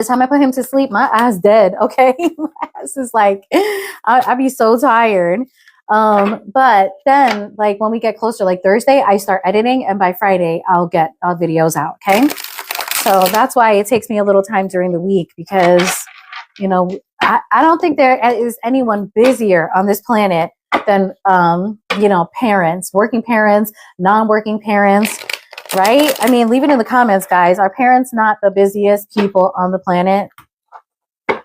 the time I put him to sleep, my ass dead. Okay. My ass is like, I'd be so tired. But then like when we get closer, like Thursday, I start editing, and by Friday I'll get videos out. Okay. So that's why it takes me a little time during the week, because, you know, I don't think there is anyone busier on this planet than, you know, parents, working parents, non-working parents, right? I mean, leave it in the comments, guys. Are parents not the busiest people on the planet? All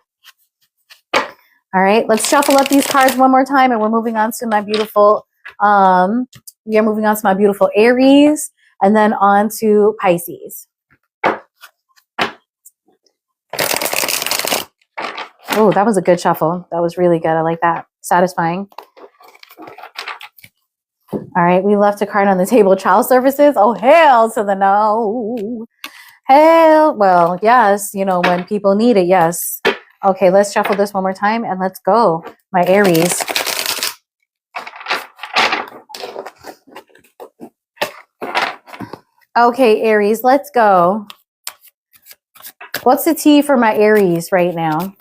right, let's shuffle up these cards one more time, and we're moving on to my beautiful, we are moving on to my beautiful Aries, and then on to Pisces. Oh, that was a good shuffle. That was really good. I like that. Satisfying. All right, we left a card on the table. Child services. Oh, hell to the no. Hell, well, yes, you know, when people need it, yes. Okay, let's shuffle this one more time, and let's go. My Aries. Okay, Aries, let's go. What's the tea for my Aries right now?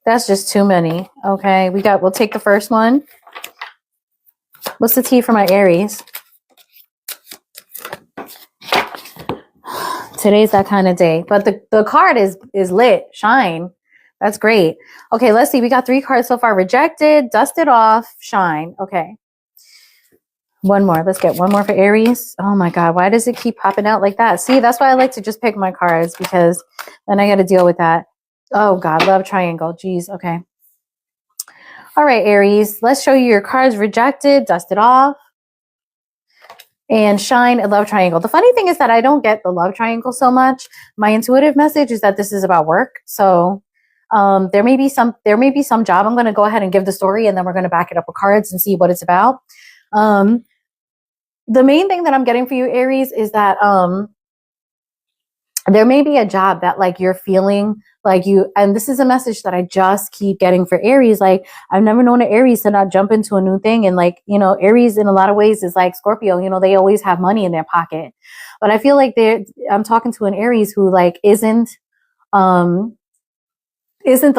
That's just too many. Okay, we'll take the first one. What's the tea for my Aries? Today's that kind of day. But the card is lit. Shine. That's great. Okay, let's see. We got 3 cards so far. Rejected, dusted off, shine. Okay. One more. Let's get one more for Aries. Oh my God. Why does it keep popping out like that? See, that's why I like to just pick my cards, because then I got to deal with that. Oh God, love triangle. Jeez. Okay. All right, Aries. Let's show you your cards. Rejected, dusted off, and shine, and love triangle. The funny thing is that I don't get the love triangle so much. My intuitive message is that this is about work. So there may be some job. I'm going to go ahead and give the story, and then we're going to back it up with cards and see what it's about. The main thing that I'm getting for you, Aries, is that there may be a job that like you're feeling like you, and this is a message that I just keep getting for Aries. Like, I've never known an Aries to not jump into a new thing. And like, you know, Aries in a lot of ways is like Scorpio, you know, they always have money in their pocket. But I feel like I'm talking to an Aries who like isn't the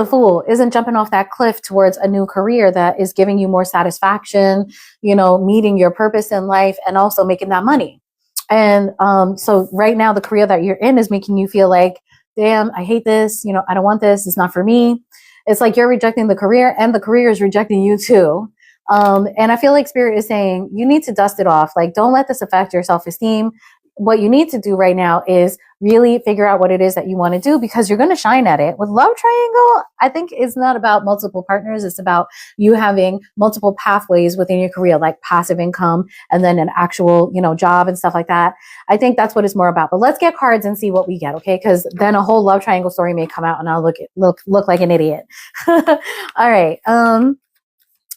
fool, isn't jumping off that cliff towards a new career that is giving you more satisfaction, you know, meeting your purpose in life, and also making that money. And so right now, the career that you're in is making you feel like, damn, I hate this. You know, I don't want this. It's not for me. It's like you're rejecting the career, and the career is rejecting you too. And I feel like Spirit is saying you need to dust it off. Like, don't let this affect your self-esteem. What you need to do right now is really figure out what it is that you want to do, because you're going to shine at it. With love triangle, I think it's not about multiple partners. It's about you having multiple pathways within your career, like passive income and then an actual, you know, job and stuff like that. I think that's what it's more about. But let's get cards and see what we get, okay? Because then a whole love triangle story may come out, and I'll look like an idiot. All right.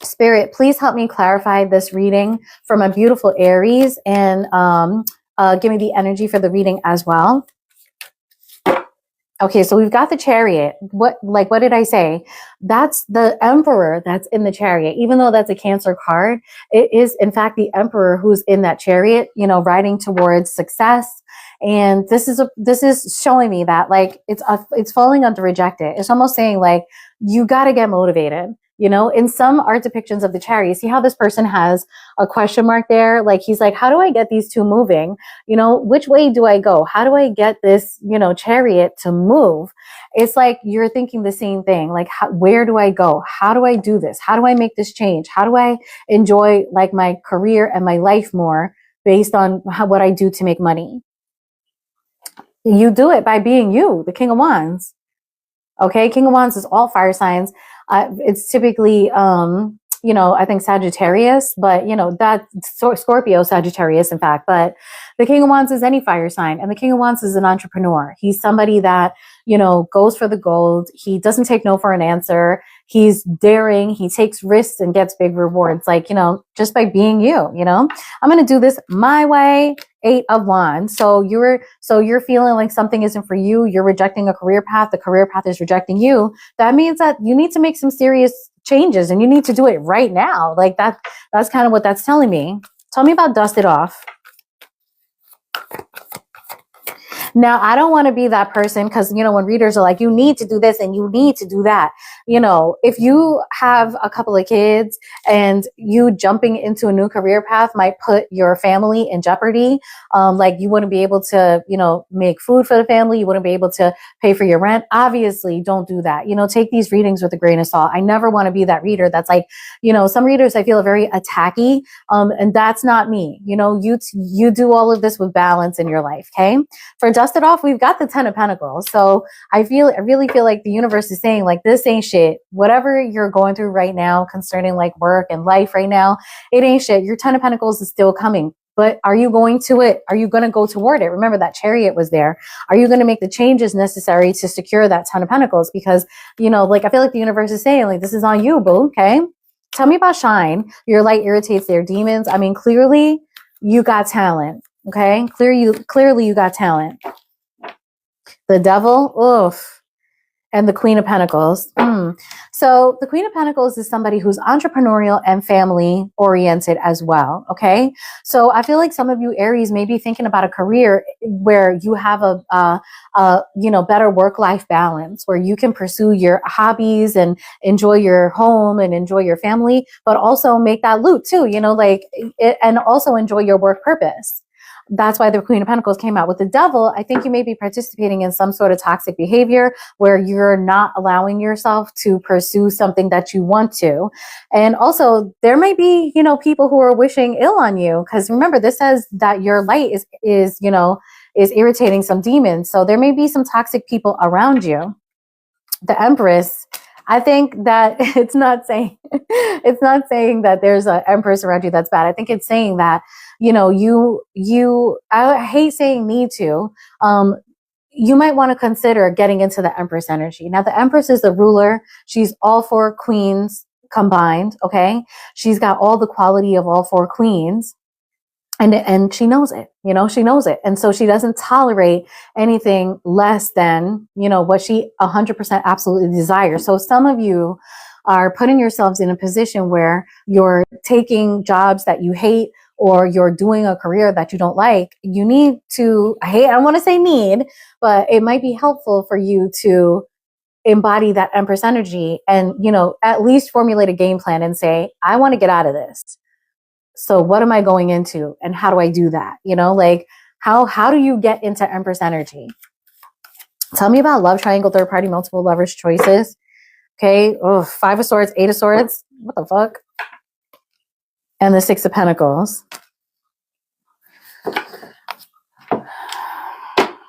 Spirit, please help me clarify this reading for my beautiful Aries, and give me the energy for the reading as well. Okay, so we've got the Chariot. What did I say? That's the Emperor that's in the Chariot. Even though that's a Cancer card, it is in fact the Emperor who's in that Chariot, you know, riding towards success. And this is showing me that like it's falling under rejected. It's almost saying like you got to get motivated. You know, in some art depictions of the Chariot, see how this person has a question mark there? Like, he's like, how do I get these two moving? You know, which way do I go? How do I get this, you know, Chariot to move? It's like you're thinking the same thing. Like, where do I go? How do I do this? How do I make this change? How do I enjoy like my career and my life more based on what I do to make money? You do it by being you, the King of Wands. Okay, King of Wands is all fire signs. It's typically, you know, I think Sagittarius, but you know, that's Scorpio, Sagittarius, in fact. But the King of Wands is any fire sign, and the King of Wands is an entrepreneur. He's somebody that, you know, goes for the gold. He doesn't take no for an answer. He's daring. He takes risks and gets big rewards. Like, you know, just by being you. You know, I'm going to do this my way. 8 of Wands. So you're feeling like something isn't for you. You're rejecting a career path. The career path is rejecting you. That means that you need to make some serious changes and you need to do it right now. Like that's kind of what that's telling me. Tell me about dust it off. Now, I don't want to be that person because, you know, when readers are like, you need to do this and you need to do that, you know, if you have a couple of kids and you jumping into a new career path might put your family in jeopardy. Like you wouldn't be able to, you know, make food for the family. You wouldn't be able to pay for your rent. Obviously, don't do that. You know, take these readings with a grain of salt. I never want to be that reader that's like, you know, some readers I feel are very attacky. And that's not me. You know, you do all of this with balance in your life. Okay. For dust it off, we've got the 10 of Pentacles. So I really feel like the universe is saying like, this ain't shit. Whatever you're going through right now concerning like work and life right now, it ain't shit. Your 10 of Pentacles is still coming. But are you going to it? Are you going to go toward it? Remember that Chariot was there. Are you going to make the changes necessary to secure that 10 of Pentacles? Because, you know, like I feel like the universe is saying like, this is on you, boo. Okay. Tell me about shine. Your light irritates their demons. I mean, clearly you got talent. Okay. Clearly you got talent. The Devil, oof. And the Queen of Pentacles. So the Queen of Pentacles is somebody who's entrepreneurial and family oriented as well. Okay. So I feel like some of you Aries may be thinking about a career where you have a you know, better work-life balance where you can pursue your hobbies and enjoy your home and enjoy your family, but also make that loot too, you know, like, and also enjoy your work purpose. That's why the Queen of Pentacles came out. With the Devil, I think you may be participating in some sort of toxic behavior where you're not allowing yourself to pursue something that you want to. And also there may be, you know, people who are wishing ill on you. Because remember, this says that your light is, you know, is irritating some demons. So there may be some toxic people around you. The Empress, I think that it's not saying that there's an Empress around you that's bad. I think it's saying that, you know, I hate saying need to, you might want to consider getting into the Empress energy. Now, the Empress is the ruler. She's all four queens combined. Okay. She's got all the quality of all four queens. And she knows it, you know, she knows it. And so she doesn't tolerate anything less than, you know, what she 100% absolutely desires. So some of you are putting yourselves in a position where you're taking jobs that you hate or you're doing a career that you don't like. You need to, I don't want to say need, but it might be helpful for you to embody that Empress energy and, you know, at least formulate a game plan and say, I want to get out of this. So what am I going into and how do I do that? You know, like how do you get into Empress energy? Tell me about love triangle, third party, multiple lovers choices. Okay. Oh, 5 of Swords, 8 of Swords. What the fuck? And the 6 of Pentacles.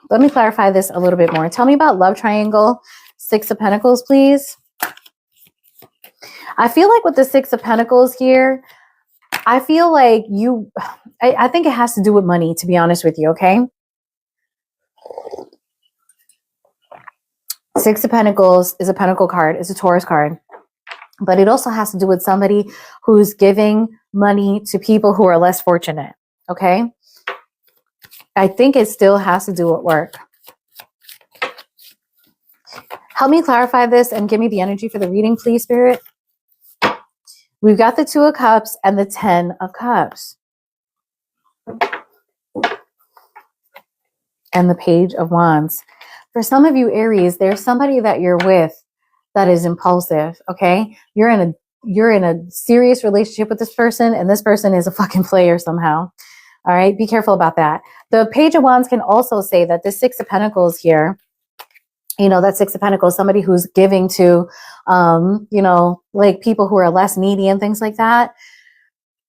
Let me clarify this a little bit more. Tell me about love triangle, 6 of Pentacles, please. I feel like with the 6 of Pentacles here, I feel like I think it has to do with money, to be honest with you, okay? 6 of Pentacles is a Pentacle card. It's a Taurus card. But it also has to do with somebody who's giving money to people who are less fortunate, okay? I think it still has to do with work. Help me clarify this and give me the energy for the reading, please, Spirit. We've got the 2 of Cups and the 10 of Cups. And the Page of Wands. For some of you Aries, there's somebody that you're with that is impulsive, okay? You're in a serious relationship with this person and this person is a fucking player somehow. All right, be careful about that. The Page of Wands can also say that the 6 of Pentacles here, you know, that 6 of Pentacles, somebody who's giving to, you know, like people who are less needy and things like that.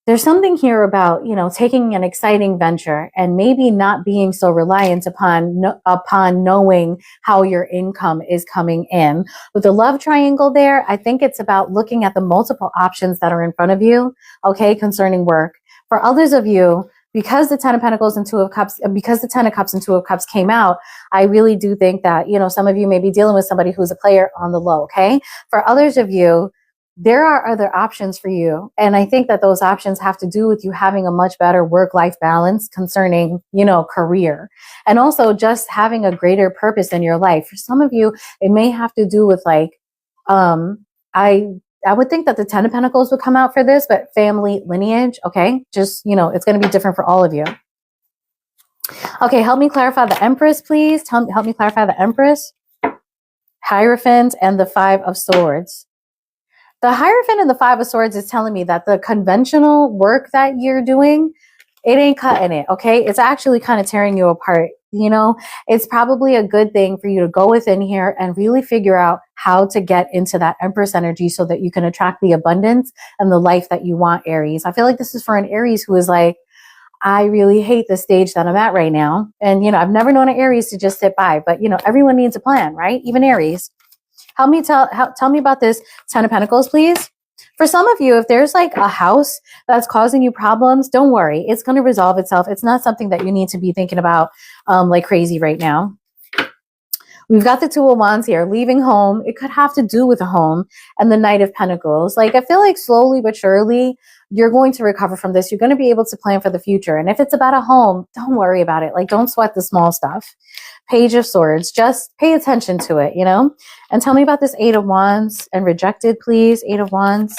There's something here about, you know, taking an exciting venture and maybe not being so reliant upon knowing how your income is coming in. With the love triangle there, I think it's about looking at the multiple options that are in front of you, okay, concerning work. For others of you, because the 10 of Pentacles and 2 of Cups, because the 10 of Cups and 2 of Cups came out, I really do think that, you know, some of you may be dealing with somebody who's a player on the low, okay? For others of you, there are other options for you. And I think that those options have to do with you having a much better work-life balance concerning, you know, career. And also just having a greater purpose in your life. For some of you, it may have to do with like, I would think that the 10 of Pentacles would come out for this, but family lineage, okay? Just, you know, it's going to be different for all of you. Okay, help me clarify the Empress, please. Help me clarify the Empress, Hierophant, and the 5 of Swords. The Hierophant and the 5 of Swords is telling me that the conventional work that you're doing, it ain't cutting it, okay? It's actually kind of tearing you apart. You know, it's probably a good thing for you to go within here and really figure out how to get into that Empress energy so that you can attract the abundance and the life that you want, Aries. I feel like this is for an Aries who is like, I really hate the stage that I'm at right now. And, you know, I've never known an Aries to just sit by, but, you know, everyone needs a plan, right? Even Aries. Tell me about this 10 of Pentacles, please. For some of you, if there's like a house that's causing you problems, don't worry. It's going to resolve itself. It's not something that you need to be thinking about like crazy right now. We've got the 2 of Wands here, leaving home. It could have to do with a home, and the Knight of Pentacles. Like, I feel like slowly but surely, you're going to recover from this. You're going to be able to plan for the future. And if it's about a home, don't worry about it. Like, don't sweat the small stuff. Page of Swords, just pay attention to it, you know? And tell me about this 8 of Wands and Rejected, please. 8 of Wands.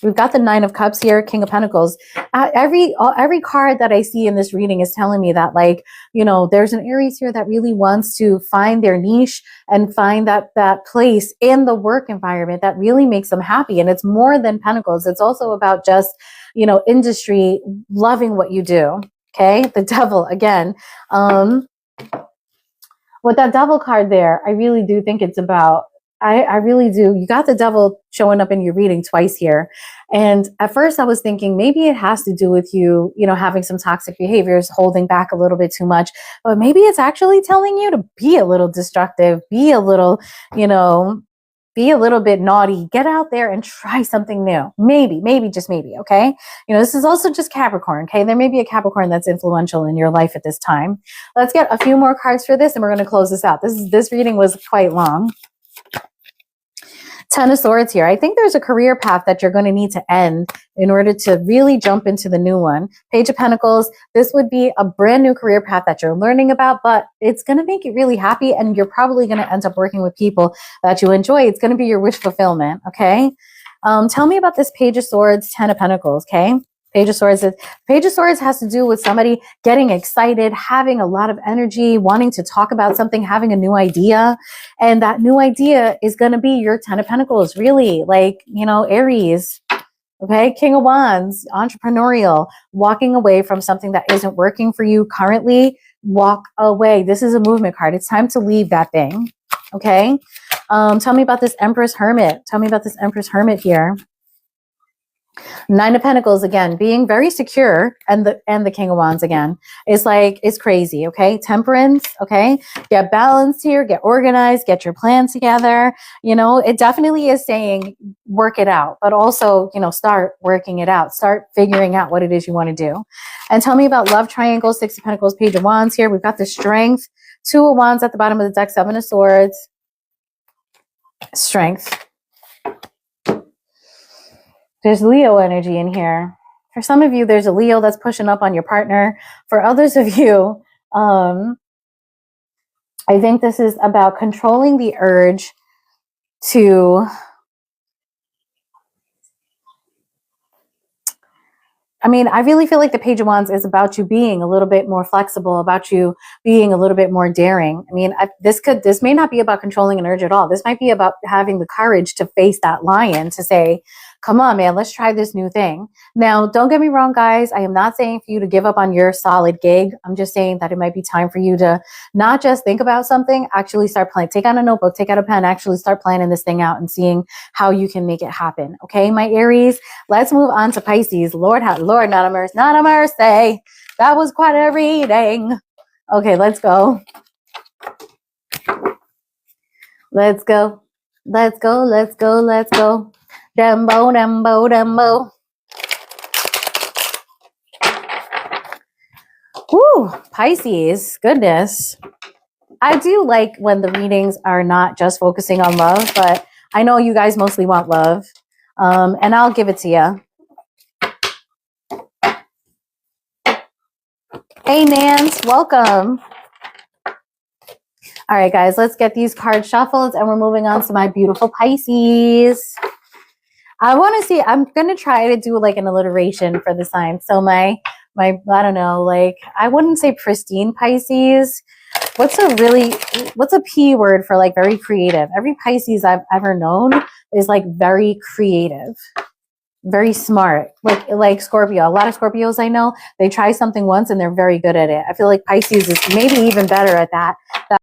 We've got the 9 of Cups here, King of Pentacles. Every card that I see in this reading is telling me that, like, you know, there's an Aries here that really wants to find their niche and find that place in the work environment that really makes them happy. And it's more than Pentacles. It's also about just, you know, industry, loving what you do. Okay. The Devil again. With that Devil card there, I really do think it's about, I really do. You got the Devil showing up in your reading twice here. And at first I was thinking maybe it has to do with you, you know, having some toxic behaviors, holding back a little bit too much, but maybe it's actually telling you to be a little destructive, be a little, you know, be a little bit naughty, get out there and try something new. Maybe, just maybe. Okay. You know, this is also just Capricorn. Okay. There may be a Capricorn that's influential in your life at this time. Let's get a few more cards for this and we're going to close this out. This reading was quite long. 10 of Swords here. I think there's a career path that you're going to need to end in order to really jump into the new one. Page of Pentacles. This would be a brand new career path that you're learning about, but it's going to make you really happy. And you're probably going to end up working with people that you enjoy. It's going to be your wish fulfillment. Okay. Tell me about this Page of Swords, 10 of Pentacles. Okay. Page of Swords. Page of Swords has to do with somebody getting excited, having a lot of energy, wanting to talk about something, having a new idea. And that new idea is going to be your 10 of Pentacles, really. Like, you know, Aries, okay? King of Wands, entrepreneurial, walking away from something that isn't working for you currently. Walk away. This is a movement card. It's time to leave that thing, okay? Tell me about this Empress Hermit. Tell me about this Empress Hermit here. 9 of Pentacles again, being very secure, and the King of Wands again. It's like, it's crazy, okay? Temperance, okay? Get balanced here, get organized, get your plan together. You know, it definitely is saying work it out, but also, you know, start working it out. Start figuring out what it is you want to do. And tell me about love triangle, 6 of Pentacles, Page of Wands here. We've got the Strength, 2 of Wands at the bottom of the deck, 7 of Swords. Strength. There's Leo energy in here. For some of you, there's a Leo that's pushing up on your partner. For others of you, I think this is about controlling the urge to, I mean, I really feel like the Page of Wands is about you being a little bit more flexible, about you being a little bit more daring. I mean, this may not be about controlling an urge at all. This might be about having the courage to face that lion, to say, come on, man, let's try this new thing. Now, don't get me wrong, guys. I am not saying for you to give up on your solid gig. I'm just saying that it might be time for you to not just think about something, actually start planning. Take out a notebook, take out a pen, actually start planning this thing out and seeing how you can make it happen. Okay, my Aries, let's move on to Pisces. Lord, not a mercy. That was quite a reading. Okay, let's go. Let's go. Let's go. Let's go. Let's go. Dembo, dembo, dembo. Woo, Pisces, goodness. I do like when the readings are not just focusing on love, but I know you guys mostly want love. And I'll give it to you. Hey, Nance, welcome. All right, guys, let's get these cards shuffled and we're moving on to my beautiful Pisces. I want to see, I'm going to try to do like an alliteration for the sign. So my, I don't know, like, I wouldn't say pristine Pisces. What's a P word for like very creative? Every Pisces I've ever known is like very creative, very smart, like Scorpio. A lot of Scorpios I know, they try something once and they're very good at it. I feel like Pisces is maybe even better at that